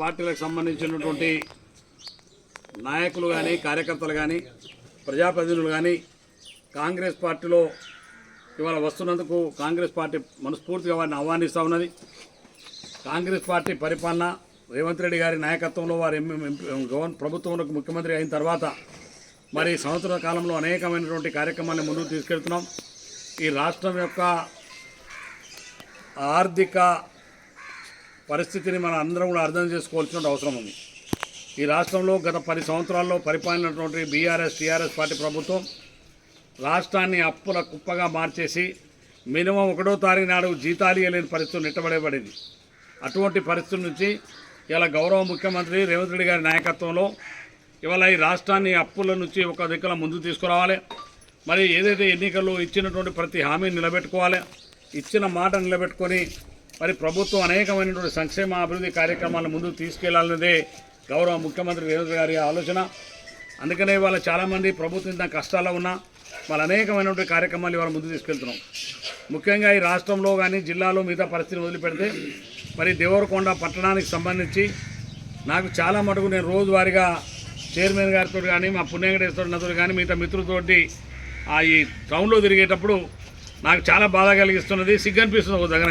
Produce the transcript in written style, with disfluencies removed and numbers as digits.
పార్టీలకు సంబంధించినటువంటి నాయకులు కానీ కార్యకర్తలు కానీ ప్రజాప్రతినిధులు కానీ కాంగ్రెస్ పార్టీలో ఇవాళ వస్తున్నందుకు కాంగ్రెస్ పార్టీ మనస్ఫూర్తిగా వారిని ఆహ్వానిస్తూ ఉన్నది. కాంగ్రెస్ పార్టీ పరిపాలన రేవంత్ రెడ్డి గారి నాయకత్వంలో వారు ప్రభుత్వంలో ముఖ్యమంత్రి అయిన తర్వాత మరి సంవత్సర కాలంలో అనేకమైనటువంటి కార్యక్రమాలను ముందుకు తీసుకెళ్తున్నాం. ఈ రాష్ట్రం యొక్క ఆర్థిక పరిస్థితిని మనం అందరం కూడా అర్థం చేసుకోవాల్సిన అవసరం ఉంది. ఈ రాష్ట్రంలో గత 10 సంవత్సరాల్లో పరిపాలనటువంటి బీఆర్ఎస్ టీఆర్ఎస్ పార్టీ ప్రభుత్వం రాష్ట్రాన్ని అప్పుల కుప్పగా మార్చేసి మినిమం 1వ తారీఖు నాడు జీతాలు ఇవ్వలేని పరిస్థితులు నెట్టబడబడింది. అటువంటి పరిస్థితుల నుంచి ఇలా గౌరవ ముఖ్యమంత్రి రేవంత్ రెడ్డి గారి నాయకత్వంలో ఇవాళ ఈ రాష్ట్రాన్ని అప్పుల నుంచి ఒక దిక్కుల ముందుకు తీసుకురావాలి. మరి ఏదైతే ఎన్నికల్లో ఇచ్చినటువంటి ప్రతి హామీని నిలబెట్టుకోవాలి, ఇచ్చిన మాట నిలబెట్టుకొని మరి ప్రభుత్వం అనేకమైనటువంటి సంక్షేమ అభివృద్ధి కార్యక్రమాలను ముందుకు తీసుకెళ్లాలన్నదే గౌరవ ముఖ్యమంత్రి రేవంత్ గారి ఆలోచన. అందుకనే ఇవాళ చాలామంది ప్రభుత్వం ఇంత కష్టాల్లో ఉన్నా వాళ్ళు అనేకమైనటువంటి కార్యక్రమాలు ఇవాళ ముందుకు తీసుకెళ్తున్నాం. ముఖ్యంగా ఈ రాష్ట్రంలో కానీ జిల్లాలో మిగతా పరిస్థితిని వదిలిపెడితే మరి దేవరకొండ పట్టణానికి సంబంధించి నాకు చాలా మటుకు నేను రోజువారీగా చైర్మన్ గారితో కానీ మా పుణ్యంకటేశ్వరతో కానీ మిగతా మిత్రులతోటి ఈ టౌన్లో తిరిగేటప్పుడు నాకు చాలా బాధ కలిగిస్తున్నది, సిగ్గనిపిస్తుంది ఒక దగ్గర.